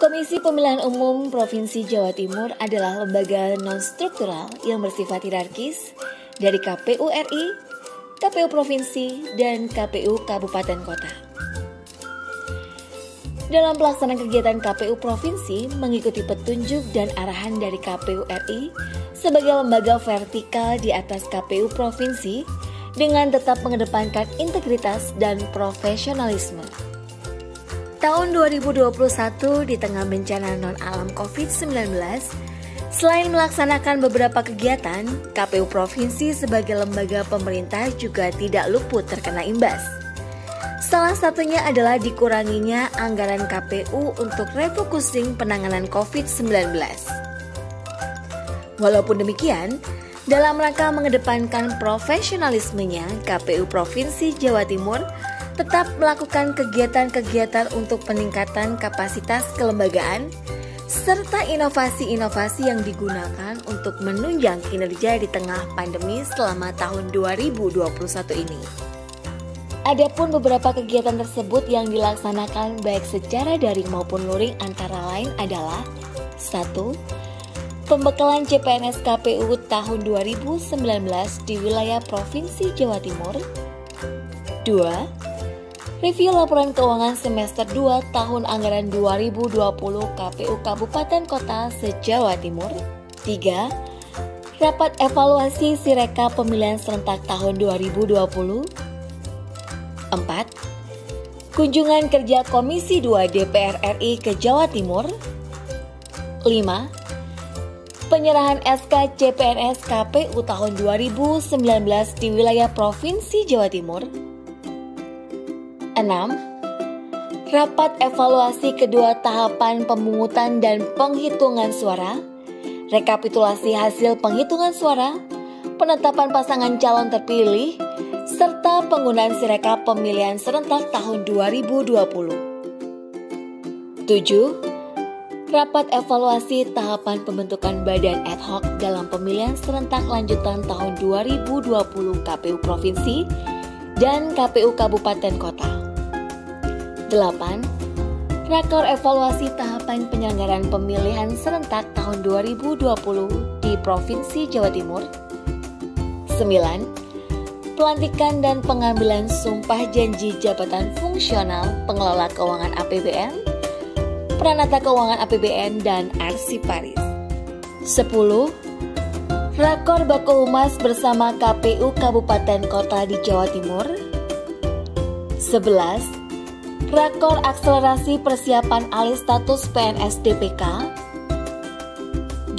Komisi Pemilihan Umum Provinsi Jawa Timur adalah lembaga non-struktural yang bersifat hierarkis dari KPU RI, KPU Provinsi, dan KPU Kabupaten Kota. Dalam pelaksanaan kegiatan KPU Provinsi mengikuti petunjuk dan arahan dari KPU RI sebagai lembaga vertikal di atas KPU Provinsi dengan tetap mengedepankan integritas dan profesionalisme. Tahun 2021 di tengah bencana non-alam COVID-19, selain melaksanakan beberapa kegiatan, KPU Provinsi sebagai lembaga pemerintah juga tidak luput terkena imbas. Salah satunya adalah dikuranginya anggaran KPU untuk refocusing penanganan COVID-19. Walaupun demikian, dalam rangka mengedepankan profesionalismenya, KPU Provinsi Jawa Timur tetap melakukan kegiatan-kegiatan untuk peningkatan kapasitas kelembagaan serta inovasi-inovasi yang digunakan untuk menunjang kinerja di tengah pandemi selama tahun 2021 ini. Adapun beberapa kegiatan tersebut yang dilaksanakan baik secara daring maupun luring antara lain adalah 1. Pembekalan CPNS KPU tahun 2019 di wilayah Provinsi Jawa Timur. 2. Review laporan keuangan semester 2 tahun anggaran 2020 KPU Kabupaten Kota se-Jawa Timur. 3. Rapat evaluasi Sirekap pemilihan serentak tahun 2020. 4. Kunjungan kerja Komisi 2 DPR RI ke Jawa Timur. 5. Penyerahan SK CPNS KPU tahun 2019 di wilayah Provinsi Jawa Timur. 6. Rapat evaluasi kedua tahapan pemungutan dan penghitungan suara, rekapitulasi hasil penghitungan suara, penetapan pasangan calon terpilih, serta penggunaan Sirekap pemilihan serentak tahun 2020. 7. Rapat evaluasi tahapan pembentukan badan ad hoc dalam pemilihan serentak lanjutan tahun 2020 KPU Provinsi dan KPU Kabupaten Kota. 8. Rakor evaluasi tahapan penyelenggaraan pemilihan serentak tahun 2020 di Provinsi Jawa Timur. 9. Pelantikan dan pengambilan sumpah janji jabatan fungsional pengelola keuangan APBN, Pranata Keuangan APBN, dan Arsiparis. 10. Rakor Baku Humas bersama KPU Kabupaten Kota di Jawa Timur. 11. Rakor akselerasi persiapan alih status PNS DPK. 12.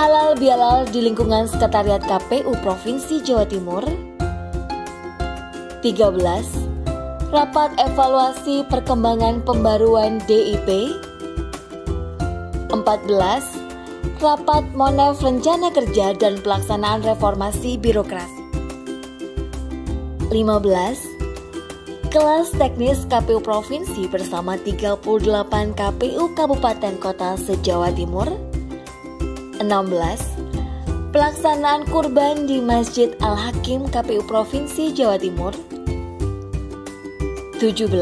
Halal bihalal di lingkungan Sekretariat KPU Provinsi Jawa Timur. 13. Rapat evaluasi perkembangan pembaruan DIP. 14. Rapat Monef Rencana Kerja dan Pelaksanaan Reformasi Birokrasi. 15. Kelas teknis KPU Provinsi bersama 38 KPU Kabupaten Kota se-Jawa Timur. 16. Pelaksanaan kurban di Masjid Al-Hakim KPU Provinsi Jawa Timur. 17.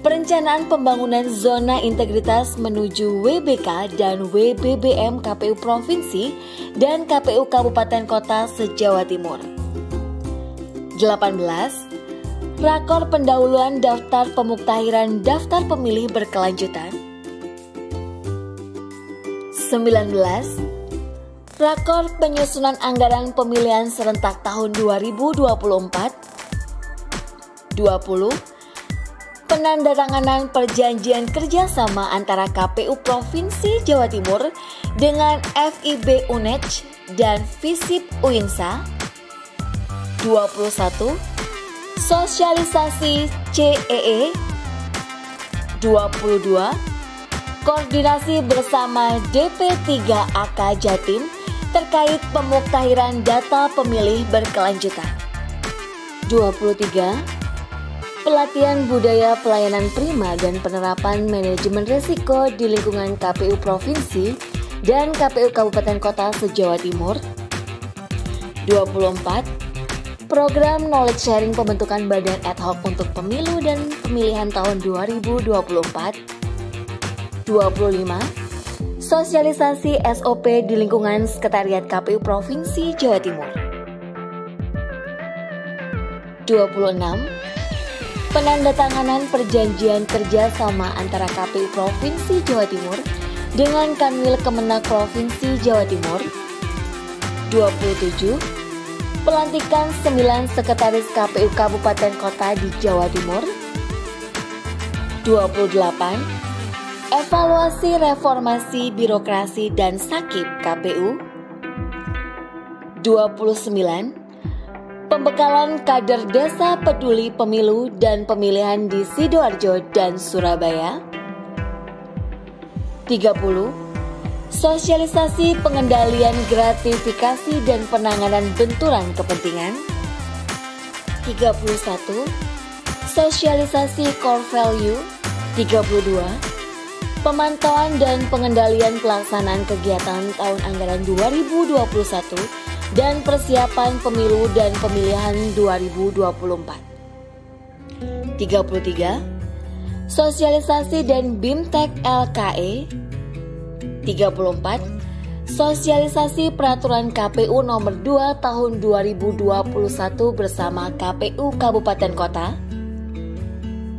Perencanaan pembangunan zona integritas menuju WBK dan WBBM KPU Provinsi dan KPU Kabupaten Kota se-Jawa Timur. 18. Rakor pendahuluan daftar pemuktahiran daftar pemilih berkelanjutan. 19. Rakor penyusunan anggaran pemilihan serentak tahun 2024. 20. Penandatanganan perjanjian kerjasama antara KPU Provinsi Jawa Timur dengan FIB UNEJ dan FISIP UINSA. 21. Sosialisasi CEE. 22. Koordinasi bersama DP3AK Jatim terkait pemuktahiran data pemilih berkelanjutan. 23. Pelatihan budaya pelayanan prima dan penerapan manajemen risiko di lingkungan KPU Provinsi dan KPU Kabupaten Kota se-Jawa Timur. 24. Program knowledge sharing pembentukan badan ad hoc untuk pemilu dan pemilihan tahun 2024. 25. Sosialisasi SOP di lingkungan Sekretariat KPU Provinsi Jawa Timur. 26. Penandatanganan perjanjian kerjasama antara KPU Provinsi Jawa Timur dengan Kanwil Kemenak Provinsi Jawa Timur. 27. Pelantikan 9 sekretaris KPU Kabupaten Kota di Jawa Timur. 28. Evaluasi reformasi birokrasi dan sakip KPU. 29. Pembekalan kader desa peduli pemilu dan pemilihan di Sidoarjo dan Surabaya. 30. Sosialisasi pengendalian gratifikasi dan penanganan benturan kepentingan. 31. Sosialisasi core value. 32. Pemantauan dan pengendalian pelaksanaan kegiatan tahun anggaran 2021 dan persiapan pemilu dan pemilihan 2024. 33. Sosialisasi dan BIMTEK LKE. 34. Sosialisasi peraturan KPU nomor 2 tahun 2021 bersama KPU Kabupaten Kota.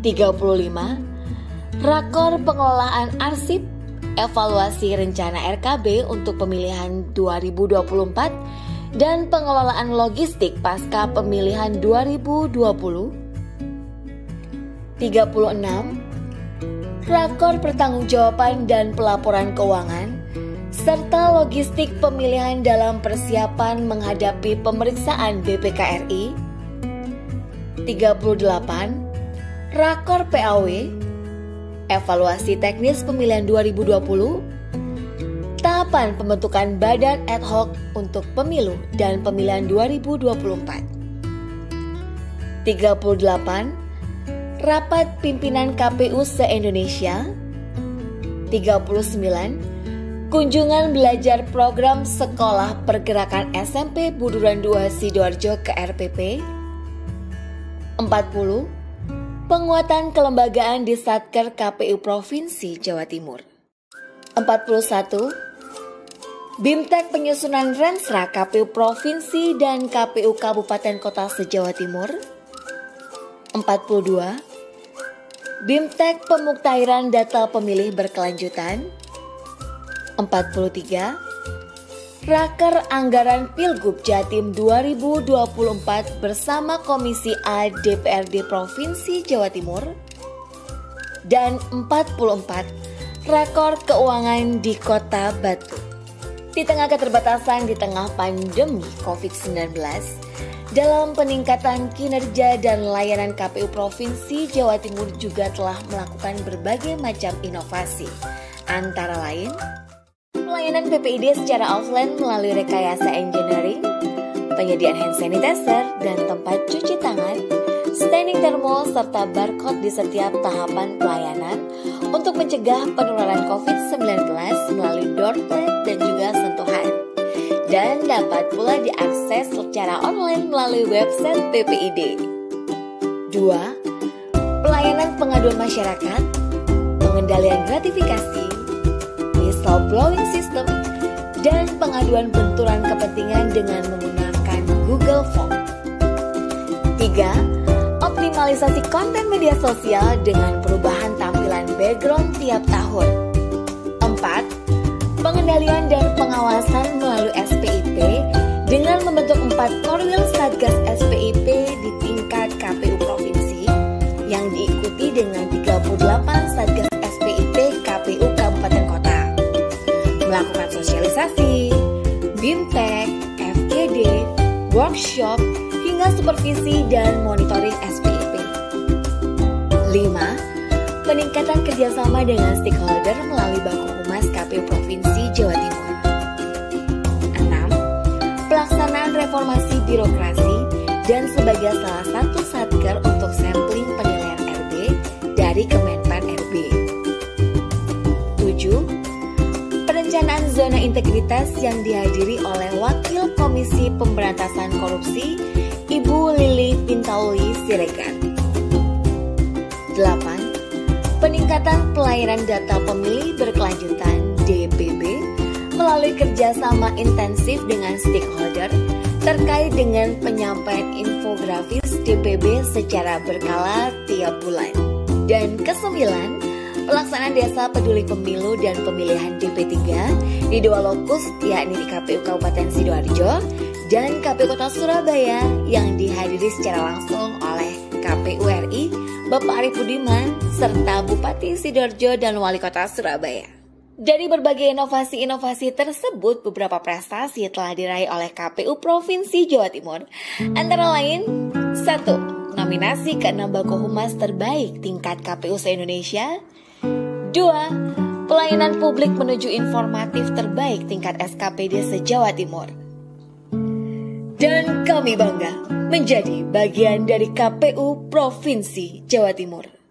35. Rakor pengelolaan arsip, evaluasi rencana RKB untuk pemilihan 2024 dan pengelolaan logistik pasca pemilihan 2020. 36. Rakor pertanggungjawaban dan pelaporan keuangan serta logistik pemilihan dalam persiapan menghadapi pemeriksaan BPK-RI. 38. Rakor PAW, evaluasi teknis pemilihan 2020, tahapan pembentukan badan ad hoc untuk pemilu dan pemilihan 2024. 38. Rapat pimpinan KPU se-Indonesia. 39. Kunjungan belajar program Sekolah Pergerakan SMP Buduran 2 Sidoarjo ke RPP. 40. Penguatan kelembagaan di Satker KPU Provinsi Jawa Timur. 41. BIMTEK penyusunan Rensra KPU Provinsi dan KPU Kabupaten Kota se-Jawa Timur. 42. BIMTEK pemuktahiran data pemilih berkelanjutan. 43. Raker Anggaran Pilgub Jatim 2024 bersama Komisi A DPRD Provinsi Jawa Timur. Dan 44. Rakor Keuangan di Kota Batu. Di tengah keterbatasan di tengah pandemi COVID-19, dalam peningkatan kinerja dan layanan KPU Provinsi Jawa Timur juga telah melakukan berbagai macam inovasi. Antara lain, pelayanan PPID secara offline melalui rekayasa engineering, penyediaan hand sanitizer dan tempat cuci tangan, standing thermal serta barcode di setiap tahapan pelayanan untuk mencegah penularan COVID-19 melalui door plate dan juga sentuhan. Dan dapat pula diakses secara online melalui website PPID. 2. Pelayanan pengaduan masyarakat, pengendalian gratifikasi, whistleblowing system, dan pengaduan benturan kepentingan dengan menggunakan Google Form. 3. Optimalisasi konten media sosial dengan perubahan tampilan background tiap tahun. 4. Pengendalian dan pengawasan melalui SPIP dengan membentuk 4 Korwil Satgas SPIP di tingkat KPU Provinsi yang diikuti dengan 38 Satgas SPIP KPU Kabupaten Kota. Melakukan sosialisasi, BIMTEK, FGD, workshop, hingga supervisi dan monitoring SPIP. 5. Peningkatan kerjasama dengan stakeholder melalui Baku Humas KPU Provinsi Jawa Timur. 6. Pelaksanaan reformasi birokrasi dan sebagai salah satu satker untuk sampling penilaian RB dari Kemenpan RB. 7. Perencanaan zona integritas yang dihadiri oleh Wakil Komisi Pemberantasan Korupsi Ibu Lili Pintauli Siregar. 8. Peningkatan Peningkatan pelayanan data pemilih berkelanjutan (DPB) melalui kerjasama intensif dengan stakeholder terkait dengan penyampaian infografis DPB secara berkala tiap bulan. Dan kesembilan, pelaksanaan Desa Peduli Pemilu dan Pemilihan DP3 di dua lokus, yakni di KPU Kabupaten Sidoarjo dan KPU Kota Surabaya, yang dihadiri secara langsung oleh KPU RI Bapak Arief Budiman serta Bupati Sidoarjo dan Wali Kota Surabaya. Dari berbagai inovasi-inovasi tersebut, beberapa prestasi telah diraih oleh KPU Provinsi Jawa Timur, antara lain 1. Nominasi ke-6 Bako Humas terbaik tingkat KPU se-Indonesia. 2. Pelayanan publik menuju informatif terbaik tingkat SKPD se-Jawa Timur. Dan kami bangga menjadi bagian dari KPU Provinsi Jawa Timur.